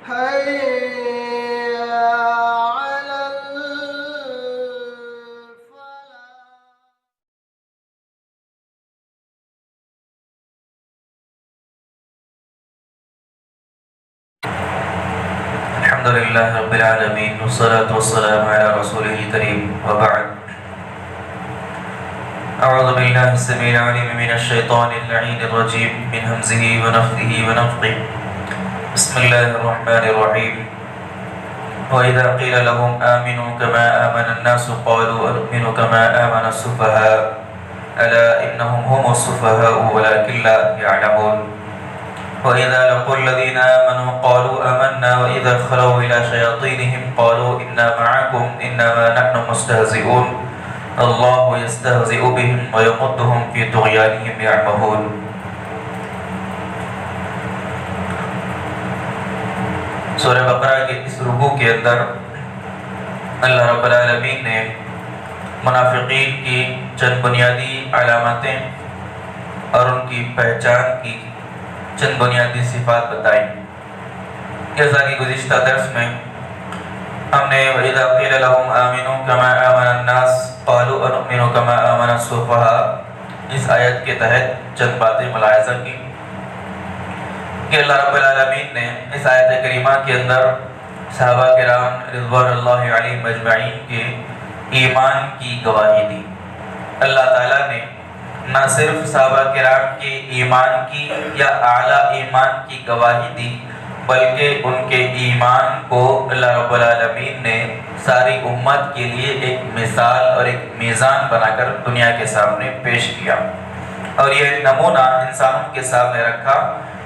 حي على الفلاح. الحمد لله رب العالمين والصلاة والسلام على رسوله الكريم وبعد. أعوذ بالله السميع العليم من الشيطان اللعين الرجيم من همزه ونفثه ونفثه. بسم الله الرحمن الرحيم. وإذا قيل لهم آمنوا كما آمن الناس قالوا أنؤمن كما آمن السفهاء ألا إنهم هم السفهاء ولكن لا يعلمون. وإذا لقوا الذين آمنوا قالوا آمنا وإذا خلوا إلى شياطينهم قالوا إنا معكم إنما نحن مستهزئون الله يستهزئ بهم ويمدهم في طغيانهم يعمهون. سورہ بقرہ کے اس رکوع کے اندر اللہ رب العالمین نے منافقین کی چند بنیادی علامتیں اور ان کی پہچان کی چند بنیادی صفات بتائی. جیسا کہ گزشتہ درس میں ہم نے وَإِذَا قِيلَ لَهُمْ آمِنُوا كَمَا آمَنَ النَّاسُ قَالُوا أَنُؤْمِنُ كَمَا آمَنَ السُّفَهَاءُ اس آیت کے تحت چند باتیں ملاحظہ کی کہ اللہ رب العالمین نے اس آیت کریمہ کے اندر صحابہ کرام رضوان اللہ علیہم اجمعین کے ایمان کی گواہی دی. اللہ تعالیٰ نے نہ صرف صحابہ کرام کے ایمان کی یا اعلیٰ ایمان کی گواہی دی بلکہ ان کے ایمان کو اللہ رب العالمین نے ساری امت کے لیے ایک مثال اور ایک میزان بنا کر دنیا کے سامنے پیش کیا اور یہ نمونہ انسانوں کے سامنے رکھا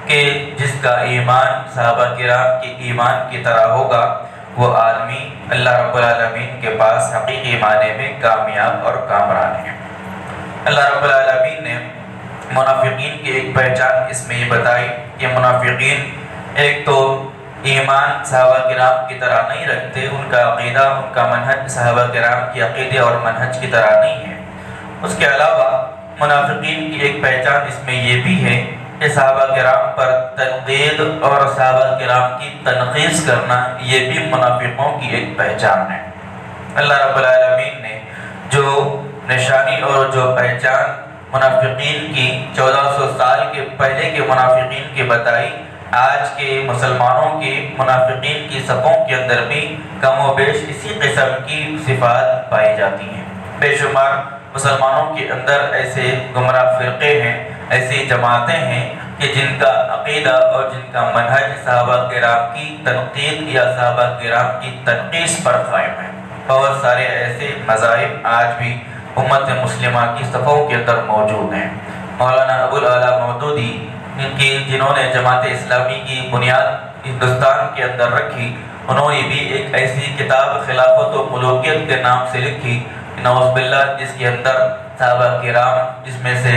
کہ جس کا ایمان صحابہ کرام کے ایمان کی طرح ہوگا وہ آدمی اللہ رب العالمین کے پاس حقیقی معنی میں کامیاب اور کامران ہے. اللہ رب العالمین نے منافقین کی ایک پہچان اس میں یہ بتائی کہ منافقین ایک تو ایمان صحابہ کرام کی طرح نہیں رکھتے، ان کا عقیدہ ان کا منہج صحابہ کرام کی عقیدے اور منہج کی طرح نہیں ہے. اس کے علاوہ منافقین کی ایک پہچان اس میں یہ بھی ہے کہ صحابہ کرام پر تنقید اور صحابہ کرام کی تنقیص کرنا یہ بھی منافقوں کی ایک پہچان ہے. اللہ رب العالمین نے جو نشانی اور جو پہچان منافقین کی 1400 سال کے پہلے کے منافقین کی بتائی، آج کے مسلمانوں کے منافقین کی صفوں کے اندر بھی کم و بیش اسی قسم کی صفات پائی جاتی ہیں. بے شمار مسلمانوں کے اندر ایسے گمراہ فرقے ہیں، ایسی جماعتیں ہیں کہ جن کا عقیدہ اور جن کا منہج صحابہ کرام کی تنقید یا صحابہ کرام کی تنقیص پر قائم ہے. بہت سارے ایسے مذاہب آج بھی امت مسلمہ کی صفوں کے اندر موجود ہیں. مولانا ابوالعلا مودودی جنہوں نے جماعت اسلامی کی بنیاد ہندوستان کے اندر رکھی، انہوں نے بھی ایک ایسی کتاب خلافت و ملوکیت کے نام سے لکھی نعوذ باللہ، جس کے اندر صحابہ کرام، جس میں سے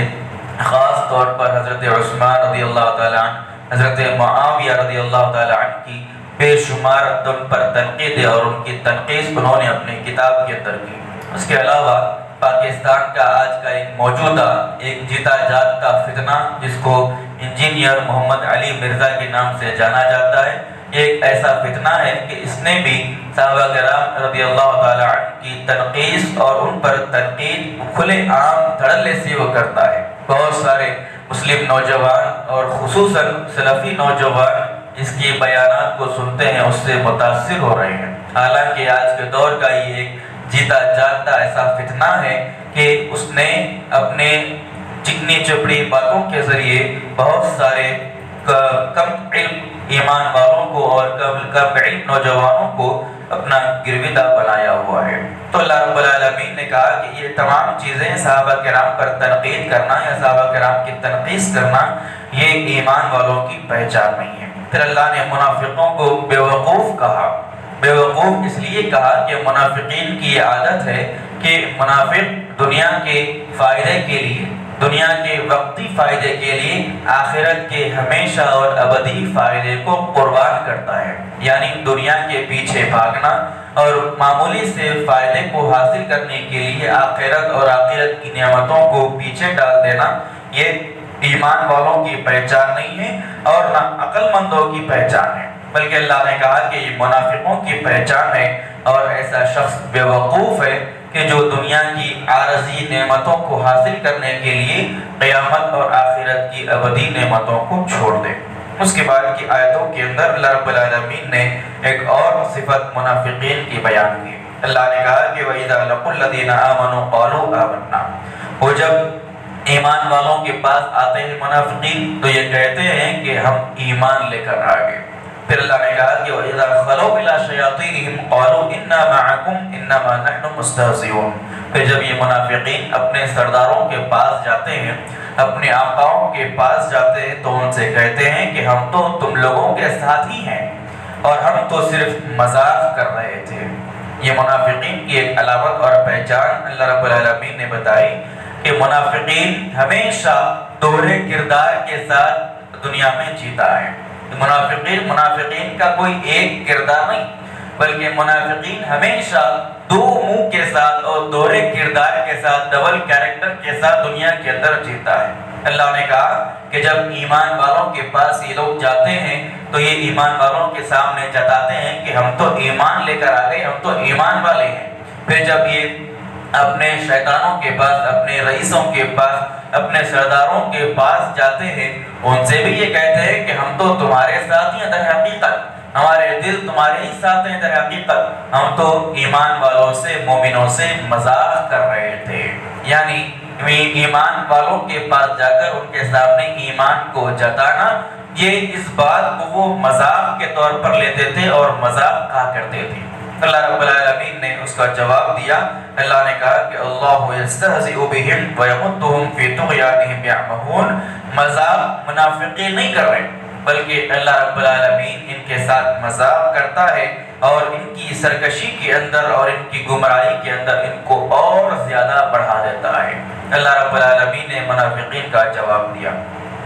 خاص طور پر حضرت عثمان رضی اللہ تعالیٰ عنہ، حضرت معاویہ رضی اللہ تعالیٰ عنہ کی بے شمار ان پر تنقید اور ان کی تنقیص انہوں نے اپنی کتاب کے اندر کی. اس کے علاوہ پاکستان کا آج کا ایک موجودہ ایک جیتا جاگتا فتنہ جس کو انجینئر محمد علی مرزا کے نام سے جانا جاتا ہے، ایک ایسا فتنہ ہے کہ اس نے بھی صحابہ کرام رضی اللہ تعالیٰ عنہ کی تنقیص اور ان پر تنقید کھلے عام دھڑلے سے وہ کرتا ہے. بہت سارے مسلم نوجوان اور خصوصاً سلفی نوجوان اس کی بیانات کو سنتے ہیں، اس سے متاثر ہو رہے ہیں. حالانکہ آج کے دور کا یہ ایک جیتا جاگتا ایسا فتنہ ہے کہ اس نے اپنے چکنی چپڑی باتوں کے ذریعے بہت سارے کم علم ایمان والوں کو اور کم علم نوجوانوں کو اپنا گرویدہ بنایا ہوا ہے. تو اللہ رب العالمین نے کہا کہ یہ تمام چیزیں صحابہ کرام پر تنقید کرنا یا صحابہ کرام کی تنقیص کرنا یہ ایمان والوں کی پہچان نہیں ہے. پھر اللہ نے منافقوں کو بے وقوف کہا. بے وقوف اس لیے کہا کہ منافقین کی یہ عادت ہے کہ منافق دنیا کے فائدے کے لیے، دنیا کے وقتی فائدے کے لیے آخرت کے ہمیشہ اور ابدی فائدے کو قربان کرتا ہے. یعنی دنیا کے پیچھے بھاگنا اور معمولی سے فائدے کو حاصل کرنے کے لیے آخرت اور آخرت کی نعمتوں کو پیچھے ڈال دینا یہ ایمان والوں کی پہچان نہیں ہے اور نہ عقل مندوں کی پہچان ہے. بلکہ اللہ نے کہا کہ یہ منافقوں کی پہچان ہے اور ایسا شخص بیوقوف ہے کہ جو دنیا کی عارضی نعمتوں کو حاصل کرنے کے لیے قیامت اور آخرت کی ابدی نعمتوں کو چھوڑ دے۔ اس کے بعد کی آیتوں کے اندر اللہ رب العالمین نے ایک اور صفت منافقین کی بیان کی۔ اللہ نے کہا کہ وَإِذَا لَقُوا الَّذِينَ آمَنُوا قَالُوا آمَنَّا، وہ جب ایمان والوں کے پاس آتے ہیں منافقین تو یہ کہتے ہیں کہ ہم ایمان لے کر آ گئے۔ پھر اللہ نے کہا کہ وَإِذَا خَلَوْا إِلَىٰ شَيَاطِينِهِمْ قَالُوا إِنَّا مَعَكُمْ إِنَّمَا نَحْنُ مُسْتَهْزِئُونَ، پھر جب یہ منافقین اپنے سرداروں کے پاس جاتے ہیں، اپنے آقاؤں کے پاس جاتے ہیں تو ان سے کہتے ہیں کہ ہم تو تم لوگوں کے ساتھ ہی ہیں اور ہم تو صرف مذاق کر رہے تھے۔ یہ منافقین کی ایک علامت اور پہچان اللہ رب العالمین نے بتائی کہ منافقین ہمیشہ دوہرے کردار کے ساتھ دنیا میں جیتا ہے۔ منافقین کا کوئی ایک کردار نہیں، بلکہ منافقین ہمیشہ دو منہ کے ساتھ اور دوہرے کردار کے ساتھ، ڈبل کیریکٹر کے ساتھ دنیا کے اندر جیتا ہے۔ اللہ نے کہا کہ جب ایمان والوں کے پاس یہ لوگ جاتے ہیں تو یہ ایمان والوں کے سامنے جتاتے ہیں کہ ہم تو ایمان لے کر آ گئے، ہم تو ایمان والے ہیں۔ پھر جب یہ اپنے شیطانوں کے پاس، اپنے رئیسوں کے پاس، اپنے سرداروں کے پاس جاتے ہیں، ان سے بھی یہ کہتے ہیں کہ ہم تو تمہارے ساتھ ہیں، در حقیقت ہمارے دل تمہارے ہی ساتھ ہیں، در حقیقت ہم تو ایمان والوں سے، مومنوں سے مذاق کر رہے تھے۔ یعنی ایمان والوں کے پاس جا کر ان کے سامنے ایمان کو جتانا، یہ اس بات کو وہ مذاق کے طور پر لیتے تھے اور مذاق کہا کرتے تھے۔ اللہ رب العالمین نے اس کا جواب دیا۔ اللہ نے کہا کہ اللہ یستہزئ بہم ویمدہم فی طغیانہم یعمہون، مذاق منافقین نہیں کر رہے بلکہ اللہ رب العالمین ان کے ساتھ مذاق کرتا ہے اور ان کی سرکشی کے اندر اور ان کی گمراہی کے اندر ان کو اور زیادہ بڑھا دیتا ہے۔ اللہ رب العالمین نے منافقین کا جواب دیا،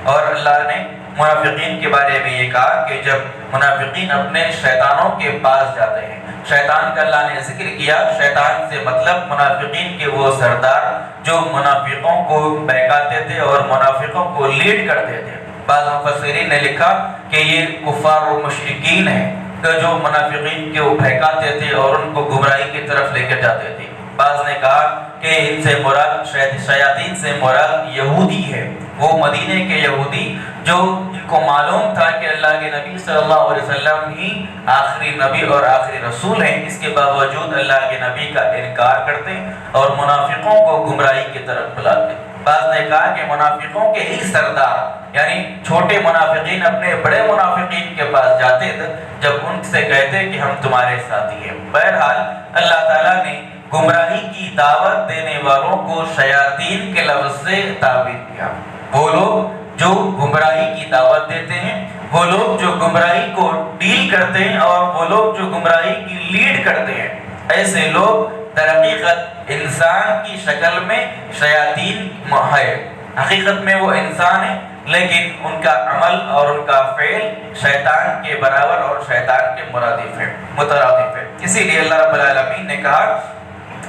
اور اللہ نے منافقین کے بارے میں یہ کہا کہ جب منافقین اپنے شیطانوں کے پاس جاتے ہیں، شیطان کا اللہ نے ذکر کیا، شیطان سے مطلب منافقین کے وہ سردار جو منافقوں کو بہکاتے تھے اور منافقوں کو لیڈ کرتے تھے۔ بعض مفسرین نے لکھا کہ یہ کفار و مشرکین ہیں کہ جو منافقین کے وہ بہکاتے تھے اور ان کو گمراہی کی طرف لے کر جاتے تھے۔ بعض نے کہا کہ ان سے مراد شیاطین سے مراد یہودی ہے، وہ مدینے کے یہودی جو ان کو معلوم تھا کہ اللہ کے نبی صلی اللہ علیہ وسلم ہی آخری نبی اور آخری رسول ہیں، اس کے باوجود اللہ کے نبی کا انکار کرتے اور منافقوں کو گمراہی کی طرف بلاتے۔ بعض نے کہا کہ منافقوں کے ہی سردار یعنی چھوٹے منافقین اپنے بڑے منافقین کے پاس جاتے تھے جب ان سے کہتے کہ ہم تمہارے ساتھی ہیں۔ بہرحال اللہ تعالیٰ نے گمراہی کی دعوت دینے والوں کو شیاطین کے لفظ سے تعبیر کیا۔ وہ لوگ جو گمراہی کی دعوت دیتے ہیں، وہ لوگ جو گمراہی کو ڈیل کرتے ہیں اور وہ لوگ جو گمراہی کی لیڈ کرتے ہیں، ایسے لوگ در حقیقت انسان کی شکل میں شیاطین ہے۔ حقیقت میں وہ انسان ہے لیکن ان کا عمل اور ان کا فعل شیطان کے برابر اور شیطان کے مترادف ہے۔ اسی لیے اللہ رب العالمین نے کہا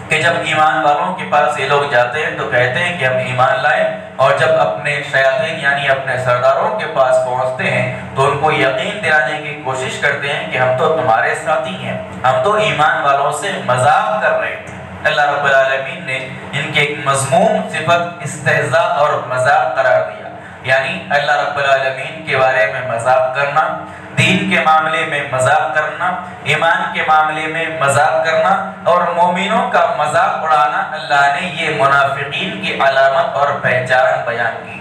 کہ جب ایمان والوں کے پاس یہ لوگ جاتے ہیں تو کہتے ہیں کہ ہم ایمان لائے، اور جب اپنے شیاطین یعنی اپنے سرداروں کے پاس پہنچتے ہیں تو ان کو یقین دلانے کی کوشش کرتے ہیں کہ ہم تو تمہارے ساتھی ہیں، ہم تو ایمان والوں سے مذاق کر رہے تھے۔ اللہ رب العالمین نے ان کے ایک مذموم صفت استہزاء اور مذاق قرار دیا، یعنی اللہ رب العالمین کے بارے میں مذاق کرنا، دین کے معاملے میں مذاق کرنا، ایمان کے معاملے میں مذاق کرنا اور مومنوں کا مذاق اڑانا، اللہ نے یہ منافقین کی علامت اور پہچان بیان کی۔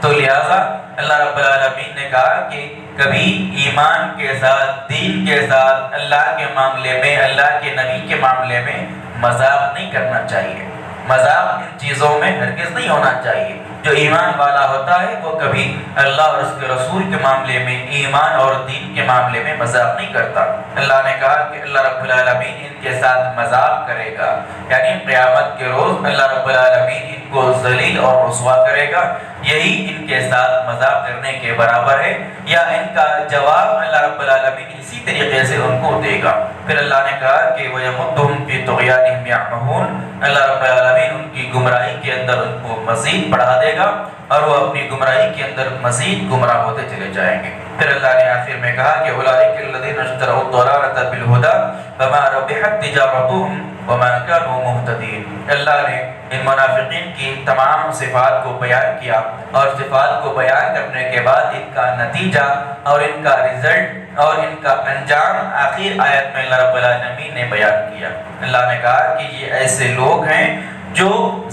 تو لہذا اللہ رب العالمین نے کہا کہ کبھی ایمان کے ساتھ، دین کے ساتھ، اللہ کے معاملے میں، اللہ کے نبی کے معاملے میں مذاق نہیں کرنا چاہیے۔ مذاق ان چیزوں میں ہرگز نہیں ہونا چاہیے۔ جو ایمان والا ہوتا ہے وہ کبھی اللہ اور اس کے رسول کے معاملے میں، ایمان اور دین کے معاملے میں مذاق نہیں کرتا۔ اللہ نے کہا کہ اللہ رب العالمین ان کے ساتھ مذاق کرے گا، یعنی قیامت کے روز اللہ رب العالمین ان کو ذلیل اور رسوا کرے گا۔ یہی ان کے ساتھ مذاق کرنے کے برابر ہے، یا ان کا جواب اللہ رب العالمین اسی طریقے سے ان کو دے گا۔ پھر اللہ نے کہا کہ وَيَمُدُّهُمْ فِي طُغْيَانِهِمْ يَعْمَهُونَ، اللہ رب العالمین ان کی گمراہی کے اندر ان کو مزید بڑھا دے گا اور وہ اپنی گمراہی کے اندر مزید گمراہ ہوتے چلے جائیں گے۔ پھر اللہ نے آخر میں کہا کہ أُولَٰئِكَ الَّذِينَ اشْتَرَوُا الضَّلَالَةَ بِالْهُدَىٰ فَمَا رَبِحَتْ تِجَارَتُهُمْ وَمَا كَانُوا مُهْتَدِينَ۔ اللہ نے ان منافقین کی تمام صفات کو بیان کیا، اور صفات کو بیان کرنے کے بعد ان کا نتیجہ اور ان کا رزلٹ اور ان کا انجام آخر آیت میں اللہ رب العالمین نے بیان کیا۔ اللہ نے کہا کہ یہ ایسے لوگ ہیں جو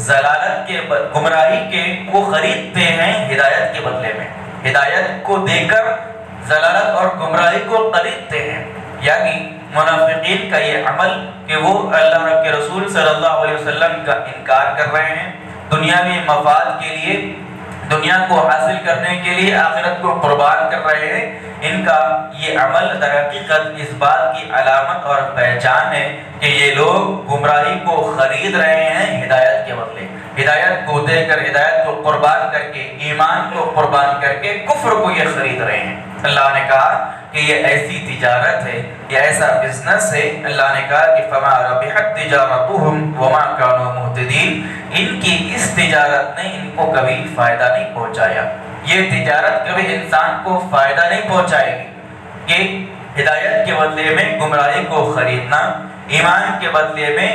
ضلالت کے گمراہی کے کو خریدتے ہیں ہدایت کے بدلے میں، ہدایت کو دے کر ضلالت اور گمراہی کو خریدتے ہیں۔ یعنی منافقین کا یہ عمل کہ وہ اللہ کے رسول صلی اللہ علیہ وسلم کا انکار کر رہے ہیں، دنیاوی مفاد کے لیے، دنیا کو حاصل کرنے کے لیے آخرت کو قربان کر رہے ہیں، ان کا یہ عمل در حقیقت اس بات کی علامت اور پہچان ہے کہ یہ لوگ گمراہی کو خرید رہے ہیں ہدایت کے بدلے، ہدایت کو دے کر، ہدایت کو قربان کر کے، ایمان کو قربان کر کے کفر کو یہ خرید رہے ہیں۔ اللہ نے کہا کہ یہ ایسی تجارت ہے، یہ ایسا بزنس ہے۔ اللہ نے کہا کہ فَمَا رَبِحَتْ تِجَارَتُهُمْ وَمَا كَانُوا مُهْتَدِينَ، ان کی اس تجارت نے ان کو کبھی فائدہ نہیں پہنچایا، یہ تجارت کبھی انسان کو فائدہ نہیں پہنچائے گی کہ ہدایت کے بدلے میں گمراہی کو خریدنا، ایمان کے بدلے میں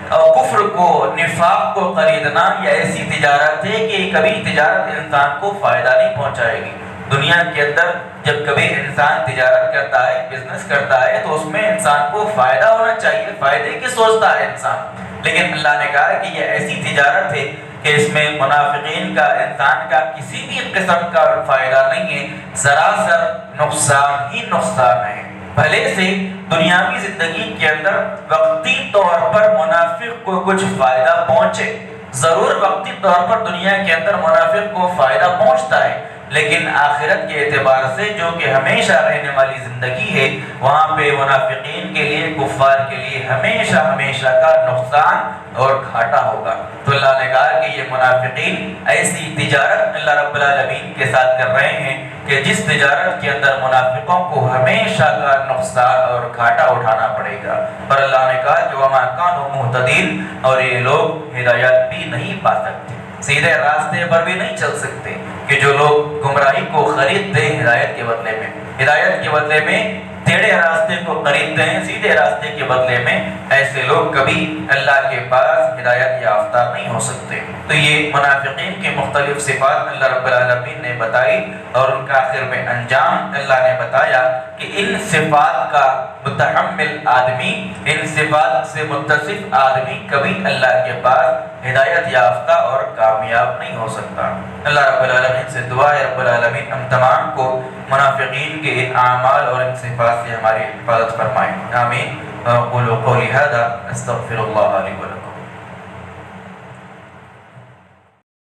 کفر کو، نفاق کو خریدنا، یہ ایسی تجارت ہے کہ کبھی تجارت انسان کو فائدہ نہیں پہنچائے گی۔ دنیا کے اندر جب کبھی انسان تجارت کرتا ہے، بزنس کرتا ہے، تو اس میں انسان کو فائدہ ہونا چاہیے، فائدے کی سوچتا ہے انسان، لیکن اللہ نے کہا کہ یہ ایسی تجارت ہے کہ اس میں منافقین کا، انسان کا کسی بھی قسم کا فائدہ نہیں ہے، سراسر نقصان ہی نقصان ہے۔ بھلے سے دنیاوی زندگی کے اندر وقتی طور پر منافق کو کچھ فائدہ پہنچے، ضرور وقتی طور پر دنیا کے اندر منافق کو فائدہ پہنچتا ہے، لیکن آخرت کے اعتبار سے جو کہ ہمیشہ رہنے والی زندگی ہے، وہاں پہ منافقین کے لیے، کفار کے لیے ہمیشہ ہمیشہ کا نقصان اور گھاٹا ہوگا۔ تو اللہ نے کہا کہ یہ منافقین ایسی تجارت اللہ رب العالمین کے ساتھ کر رہے ہیں کہ جس تجارت کے اندر منافقوں کو ہمیشہ کا نقصان اور گھاٹا اٹھانا پڑے گا۔ اور اللہ نے کہا کہ وَمَا كَانُوا مُهْتَدِينَ، اور یہ لوگ ہدایت بھی نہیں پا سکتے، سیدھے راستے پر بھی نہیں چل سکتے، کہ جو لوگ گمراہی کو خریدتے ہیں ہدایت کے بدلے میں، ہدایت کے بدلے میں ٹیڑھے راستے کو خریدتے ہیں سیدھے راستے کے بدلے میں، ایسے لوگ کبھی اللہ کے پاس ہدایت یافتہ نہیں ہو سکتے۔ تو یہ منافقین کی مختلف صفات اللہ رب العالمین نے بتائی، اور ان کا آخر میں انجام اللہ نے بتایا کہ ان صفات کا متحمل آدمی، ان صفات سے متصف آدمی کبھی اللہ کے پاس ہدایت یافتہ اور کامیاب نہیں ہو سکتا۔ اللہ رب العالمین سے دعا ہے رب العالمین ہم تمام کو منافقین کے ان اعمال اور ان صفات سے ہماری حفاظت فرمائے، آمین۔ قولوا قولی ھذا استغفر اللہ لی ولکم۔